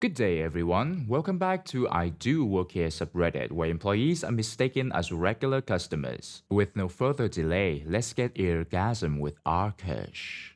Good day, everyone. Welcome back to I Do Work Here subreddit, where employees are mistaken as regular customers. With no further delay, let's get orgasm with rKush.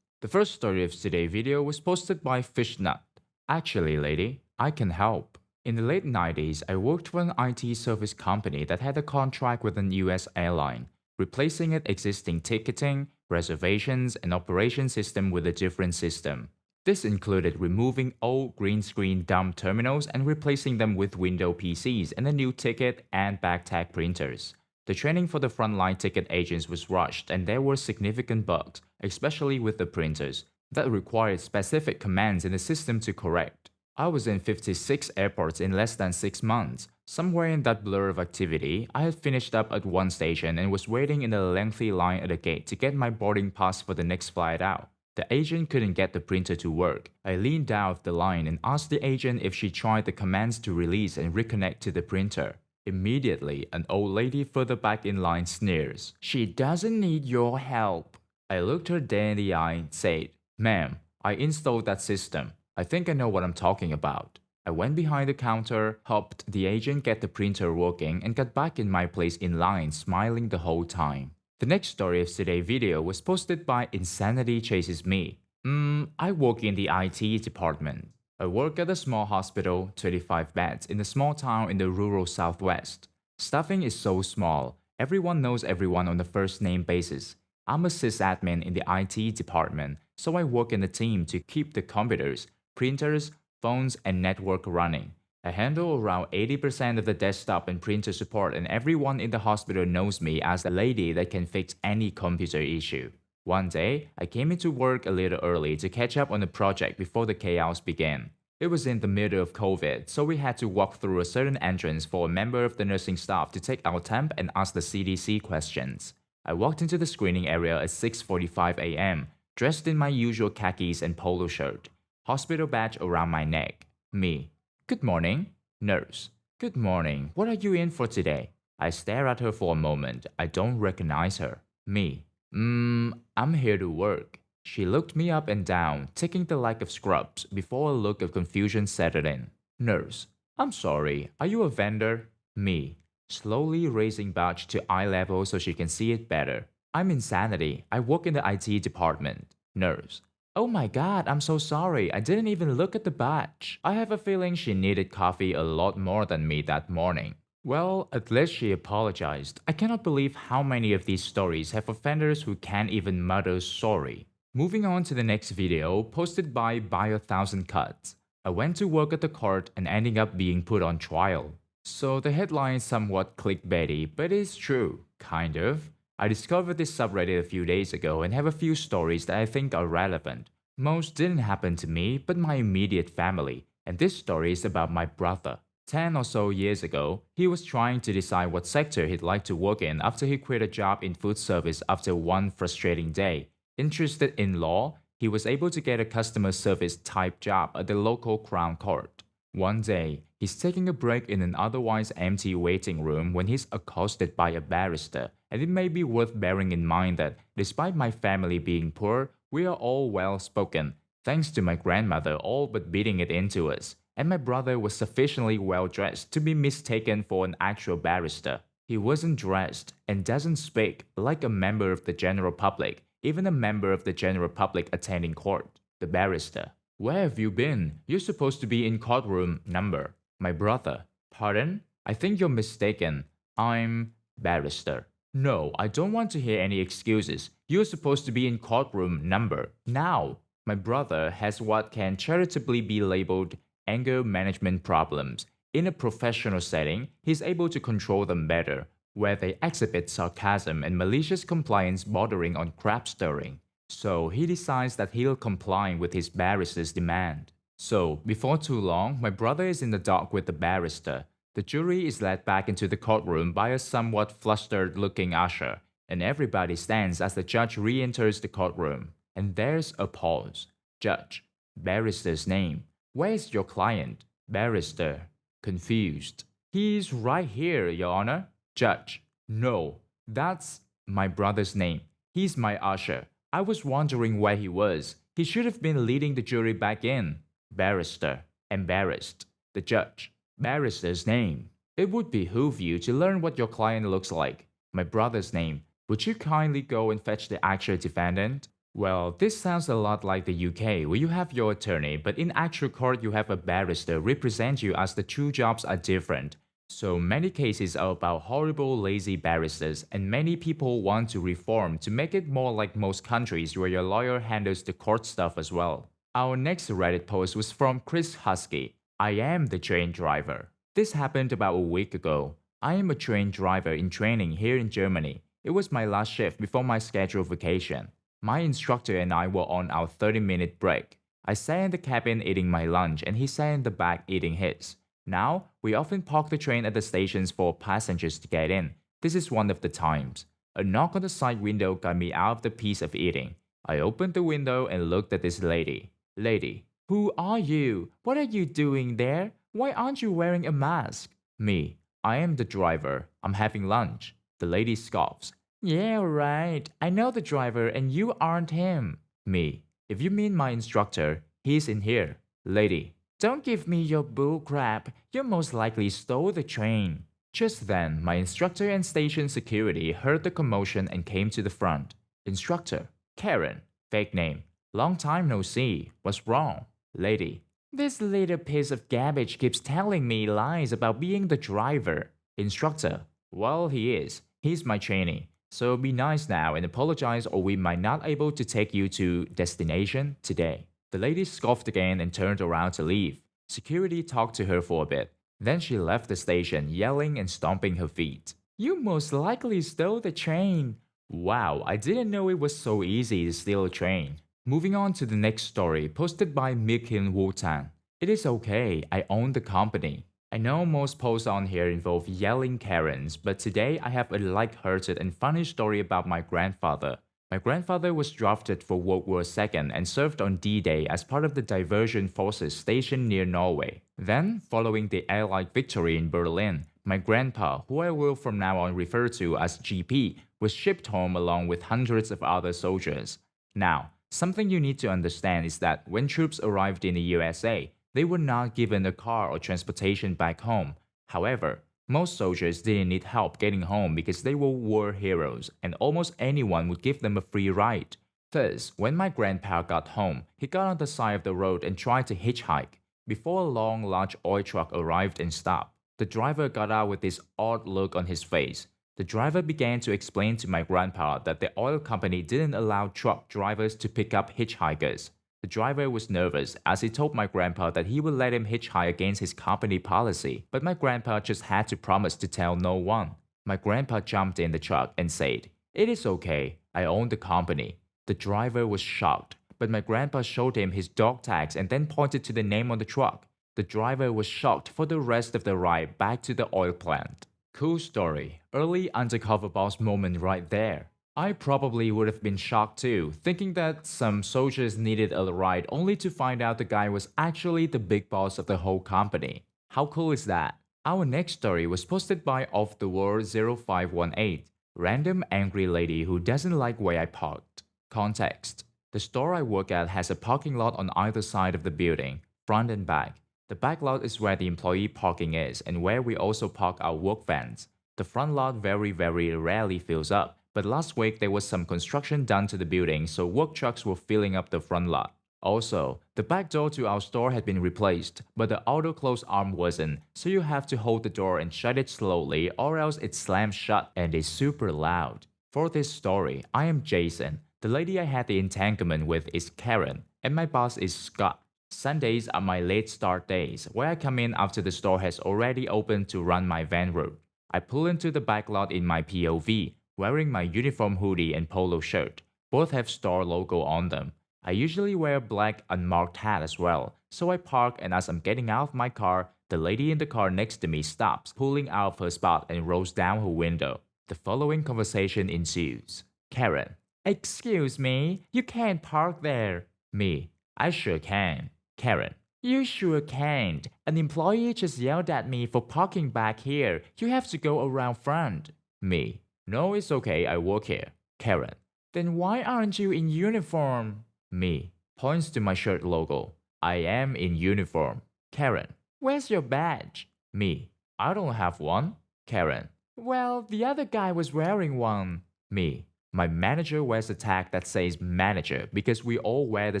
The first story of today's video was posted by Fishnut. Actually, lady, I can help. In the late 90s, I worked for an IT service company that had a contract with an US airline, replacing its existing ticketing, reservations, and operation system with a different system. This included removing old green screen dumb terminals and replacing them with window PCs and a new ticket and bag tag printers. The training for the frontline ticket agents was rushed and there were significant bugs, especially with the printers, that required specific commands in the system to correct. I was in 56 airports in less than 6 months. Somewhere in that blur of activity, I had finished up at one station and was waiting in a lengthy line at the gate to get my boarding pass for the next flight out. The agent couldn't get the printer to work. I leaned out of the line and asked the agent if she tried the commands to release and reconnect to the printer. Immediately, an old lady further back in line sneers. "She doesn't need your help." I looked her dead in the eye and said, "Ma'am, I installed that system. I think I know what I'm talking about." I went behind the counter, helped the agent get the printer working, and got back in my place in line, smiling the whole time. The next story of today's video was posted by Insanity Chases Me. I work in the IT department. I work at a small hospital, 25 beds, in a small town in the rural southwest. Staffing is so small, everyone knows everyone on a first name basis. I'm a sysadmin in the IT department, so I work in a team to keep the computers, printers, phones, and network running. I handle around 80% of the desktop and printer support, and everyone in the hospital knows me as the lady that can fix any computer issue. One day, I came into work a little early to catch up on the project before the chaos began. It was in the middle of COVID, so we had to walk through a certain entrance for a member of the nursing staff to take our temp and ask the CDC questions. I walked into the screening area at 6:45 a.m., dressed in my usual khakis and polo shirt, hospital badge around my neck. Me. "Good morning." Nurse. "Good morning. What are you in for today?" I stare at her for a moment. I don't recognize her. Me. I'm here to work." She looked me up and down, taking the lack of scrubs before a look of confusion settled in. Nurse. "I'm sorry. Are you a vendor?" Me. Slowly raising badge to eye level so she can see it better. "I'm Insanity. I work in the IT department." Nurse. "Oh my god, I'm so sorry. I didn't even look at the badge." I have a feeling she needed coffee a lot more than me that morning. Well, at least she apologized. I cannot believe how many of these stories have offenders who can't even mutter sorry. Moving on to the next video, posted by Buy1000 Cuts. I went to work at the court and ending up being put on trial. So the headline is somewhat clickbaity, but it's true, kind of. I discovered this subreddit a few days ago and have a few stories that I think are relevant. Most didn't happen to me, but my immediate family, and this story is about my brother. 10 or so years ago, he was trying to decide what sector he'd like to work in after he quit a job in food service after one frustrating day. Interested in law, he was able to get a customer service type job at the local Crown Court. One day, he's taking a break in an otherwise empty waiting room when he's accosted by a barrister, and it may be worth bearing in mind that, despite my family being poor, we are all well spoken, thanks to my grandmother all but beating it into us, and my brother was sufficiently well dressed to be mistaken for an actual barrister. He wasn't dressed and doesn't speak like a member of the general public, even a member of the general public attending court. The barrister. "Where have you been? You're supposed to be in courtroom number." My brother. "Pardon? I think you're mistaken. I'm..." Barrister. "No, I don't want to hear any excuses. You're supposed to be in courtroom number. Now." My brother has what can charitably be labeled anger management problems. In a professional setting, he's able to control them better, where they exhibit sarcasm and malicious compliance bordering on crap stirring. So he decides that he'll comply with his barrister's demand. So, before too long, my brother is in the dock with the barrister. The jury is led back into the courtroom by a somewhat flustered-looking usher, and everybody stands as the judge re-enters the courtroom. And there's a pause. Judge. Barrister's name. "Where's your client?" Barrister. Confused. "He's right here, Your Honor." Judge. "No, that's..." My brother's name. "He's my usher. I was wondering where he was. He should have been leading the jury back in." Barrister. Embarrassed. The judge. Barrister's name. It would behoove you to learn what your client looks like. My brother's name. Would you kindly go and fetch the actual defendant? Well, this sounds a lot like the UK, where you have your attorney, but in actual court you have a barrister represent you, as the two jobs are different. So many cases are about horrible, lazy barristers, and many people want to reform to make it more like most countries where your lawyer handles the court stuff as well. Our next Reddit post was from Chris Husky. I am the train driver. This happened about a week ago. I am a train driver in training here in Germany. It was my last shift before my scheduled vacation. My instructor and I were on our 30-minute break. I sat in the cabin eating my lunch and he sat in the back eating his. Now, we often park the train at the stations for passengers to get in. This is one of the times. A knock on the side window got me out of the piece of eating. I opened the window and looked at this lady. Lady, who are you? What are you doing there? Why aren't you wearing a mask? Me, I am the driver. I'm having lunch. The lady scoffs. Yeah, right. I know the driver and you aren't him. Me, if you mean my instructor, he's in here. Lady, don't give me your bull crap. You most likely stole the train. Just then, my instructor and station security heard the commotion and came to the front. Instructor, Karen, fake name. Long time no see. What's wrong? Lady, this little piece of garbage keeps telling me lies about being the driver. Instructor, well, he is. He's my trainee. So be nice now and apologize or we might not able to take you to destination today. The lady scoffed again and turned around to leave. Security talked to her for a bit. Then she left the station yelling and stomping her feet. You most likely stole the train. Wow, I didn't know it was so easy to steal a train. Moving on to the next story posted by Mikin Wu-Tang. It is okay, I own the company. I know most posts on here involve yelling Karens, but today I have a light-hearted and funny story about my grandfather. My grandfather was drafted for World War II and served on D-Day as part of the diversion forces stationed near Norway. Then, following the Allied victory in Berlin, my grandpa, who I will from now on refer to as GP, was shipped home along with hundreds of other soldiers. Now, something you need to understand is that when troops arrived in the USA, they were not given a car or transportation back home. However, most soldiers didn't need help getting home because they were war heroes and almost anyone would give them a free ride. Thus, when my grandpa got home, he got on the side of the road and tried to hitchhike. Before a long, large oil truck arrived and stopped, the driver got out with this odd look on his face. The driver began to explain to my grandpa that the oil company didn't allow truck drivers to pick up hitchhikers. The driver was nervous as he told my grandpa that he would let him hitchhike against his company policy, but my grandpa just had to promise to tell no one. My grandpa jumped in the truck and said, "It is okay, I own the company." The driver was shocked, but my grandpa showed him his dog tags and then pointed to the name on the truck. The driver was shocked for the rest of the ride back to the oil plant. Cool story, early undercover boss moment right there. I probably would have been shocked too, thinking that some soldiers needed a ride only to find out the guy was actually the big boss of the whole company. How cool is that? Our next story was posted by Off the World 0518, random angry lady who doesn't like where I parked. Context: the store I work at has a parking lot on either side of the building, front and back. The back lot is where the employee parking is and where we also park our work vans. The front lot very rarely fills up. But last week there was some construction done to the building, so work trucks were filling up the front lot. Also, the back door to our store had been replaced, but the auto close arm wasn't, so you have to hold the door and shut it slowly or else it slams shut and is super loud. For this story, I am Jason. The lady I had the entanglement with is Karen, and my boss is Scott. Sundays are my late start days, where I come in after the store has already opened to run my van route. I pull into the back lot in my POV, wearing my uniform hoodie and polo shirt. Both have store logo on them. I usually wear a black unmarked hat as well, so I park and as I'm getting out of my car, the lady in the car next to me stops, pulling out of her spot and rolls down her window. The following conversation ensues. Karen: excuse me, you can't park there. Me: I sure can. Karen: you sure can't. An employee just yelled at me for parking back here. You have to go around front. Me: no, it's okay, I work here. Karen: then why aren't you in uniform? Me: points to my shirt logo. I am in uniform. Karen, where's your badge? Me, I don't have one. Karen, well, the other guy was wearing one. Me, my manager wears a tag that says manager because we all wear the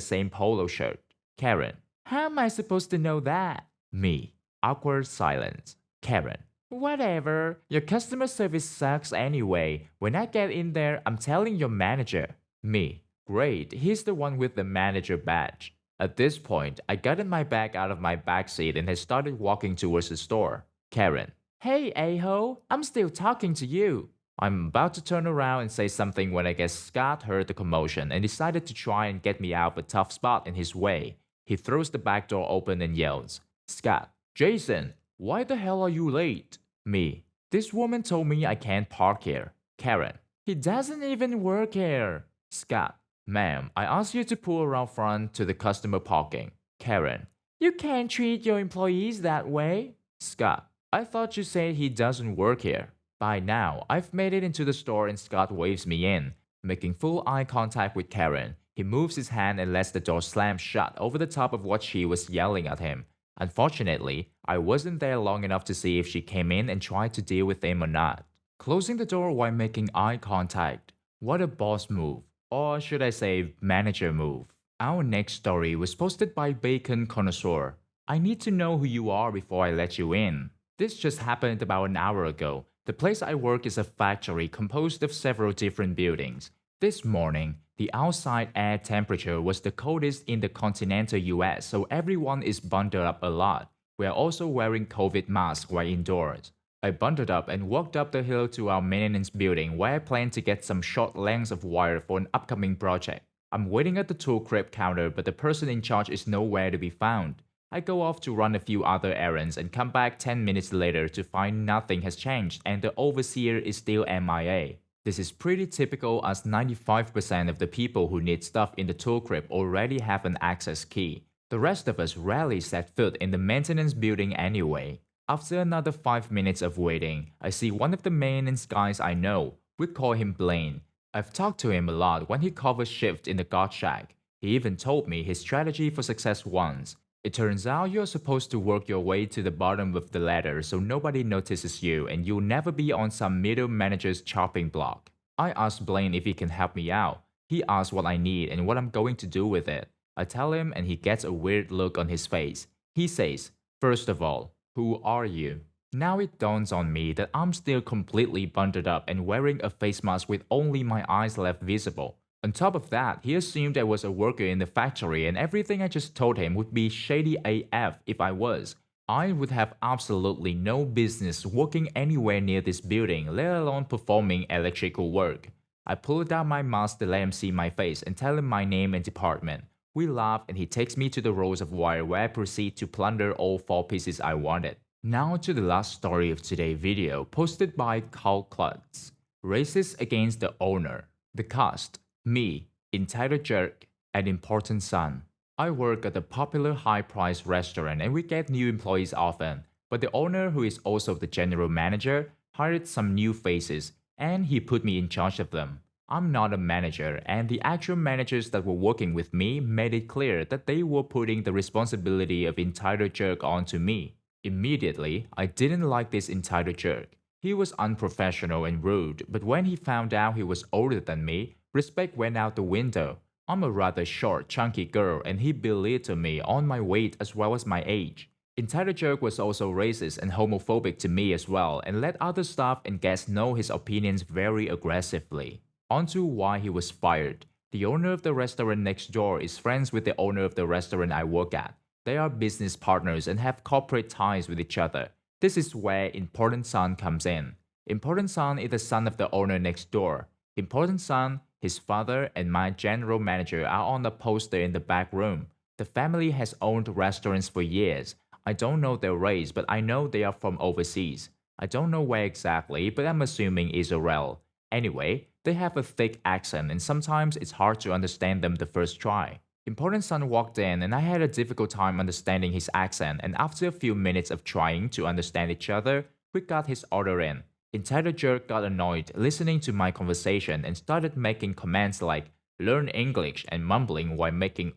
same polo shirt. Karen, how am I supposed to know that? Me, awkward silence. Karen, whatever, your customer service sucks anyway. When I get in there, I'm telling your manager. Me, great, he's the one with the manager badge. At this point, I got my bag out of my backseat and had started walking towards the store. Karen, hey, a-ho, I'm still talking to you. I'm about to turn around and say something when I guess Scott heard the commotion and decided to try and get me out of a tough spot in his way. He throws the back door open and yells, Scott, Jason, why the hell are you late? Me, this woman told me I can't park here. Karen, he doesn't even work here. Scott, ma'am, I asked you to pull around front to the customer parking. Karen, you can't treat your employees that way. Scott, I thought you said he doesn't work here. By now, I've made it into the store and Scott waves me in. Making full eye contact with Karen, he moves his hand and lets the door slam shut over the top of what she was yelling at him. Unfortunately, I wasn't there long enough to see if she came in and tried to deal with him or not. Closing the door while making eye contact. What a boss move. Or should I say, manager move. Our next story was posted by Bacon Connoisseur. I need to know who you are before I let you in. This just happened about an hour ago. The place I work is a factory composed of several different buildings. This morning, the outside air temperature was the coldest in the continental US, so everyone is bundled up a lot. We are also wearing COVID masks while indoors. I bundled up and walked up the hill to our maintenance building where I plan to get some short lengths of wire for an upcoming project. I'm waiting at the tool crib counter, but the person in charge is nowhere to be found. I go off to run a few other errands and come back 10 minutes later to find nothing has changed and the overseer is still MIA. This is pretty typical as 95% of the people who need stuff in the tool crib already have an access key. The rest of us rarely set foot in the maintenance building anyway. After another 5 minutes of waiting, I see one of the maintenance guys I know. We call him Blaine. I've talked to him a lot when he covers shift in the guard shack. He even told me his strategy for success once. It turns out you're supposed to work your way to the bottom of the ladder so nobody notices you and you'll never be on some middle manager's chopping block. I asked Blaine if he can help me out. He asks what I need and what I'm going to do with it. I tell him and he gets a weird look on his face. He says, first of all, who are you? Now it dawns on me that I'm still completely bundled up and wearing a face mask with only my eyes left visible. On top of that, he assumed I was a worker in the factory and everything I just told him would be shady AF if I was. I would have absolutely no business working anywhere near this building, let alone performing electrical work. I pull down my mask to let him see my face and tell him my name and department. We laugh and he takes me to the rolls of wire where I proceed to plunder all 4 pieces I wanted. Now to the last story of today's video, posted by Carl Klutz. Racist against the owner. The cast. Me, entitled jerk, an important son. I work at a popular high-priced restaurant and we get new employees often, but the owner, who is also the general manager, hired some new faces and he put me in charge of them. I'm not a manager and the actual managers that were working with me made it clear that they were putting the responsibility of entitled jerk onto me. Immediately, I didn't like this entitled jerk. He was unprofessional and rude, but when he found out he was older than me, respect went out the window. I'm a rather short, chunky girl and he belittled me on my weight as well as my age. Entitled jerk was also racist and homophobic to me as well and let other staff and guests know his opinions very aggressively. Onto why he was fired. The owner of the restaurant next door is friends with the owner of the restaurant I work at. They are business partners and have corporate ties with each other. This is where Important Son comes in. Important Son is the son of the owner next door. Important Son, his father, and my general manager are on the poster in the back room. The family has owned restaurants for years. I don't know their race, but I know they are from overseas. I don't know where exactly, but I'm assuming Israel. Anyway, they have a thick accent and sometimes it's hard to understand them the first try. Important Son walked in and I had a difficult time understanding his accent, and after a few minutes of trying to understand each other, we got his order in. Entitled jerk got annoyed listening to my conversation and started making comments like learn English and mumbling while making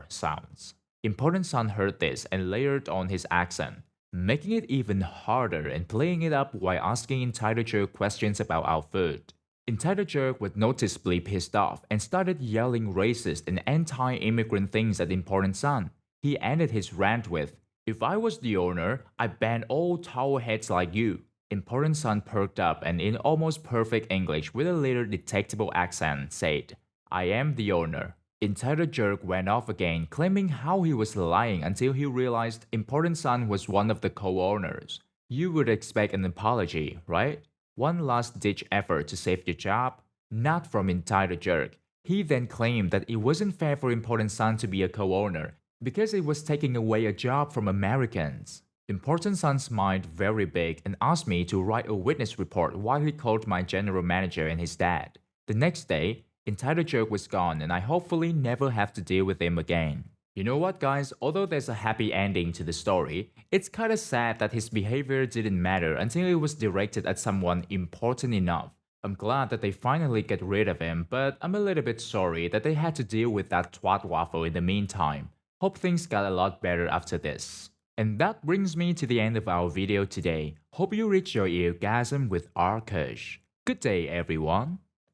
sounds. Important Son heard this and layered on his accent, making it even harder and playing it up while asking Entitled Jerk questions about our food. Entitled Jerk was noticeably pissed off and started yelling racist and anti-immigrant things at Important Son. He ended his rant with, "If I was the owner, I'd ban all towel heads like you." Important Son perked up and in almost perfect English with a little detectable accent said, "I am the owner." Entitled Jerk went off again, claiming how he was lying until he realized Important Son was one of the co-owners. You would expect an apology, right? One last-ditch effort to save your job? Not from Entitled Jerk. He then claimed that it wasn't fair for Important Son to be a co-owner because it was taking away a job from Americans. Important Son smiled very big and asked me to write a witness report while he called my general manager and his dad. The next day, Entitled Jerk was gone and I hopefully never have to deal with him again. You know what, guys? Although there's a happy ending to the story, it's kinda sad that his behavior didn't matter until it was directed at someone important enough. I'm glad that they finally get rid of him, but I'm a little bit sorry that they had to deal with that twat waffle in the meantime. Hope things got a lot better after this. And that brings me to the end of our video today. Hope you reached your eargasm with rKush. Good day, everyone.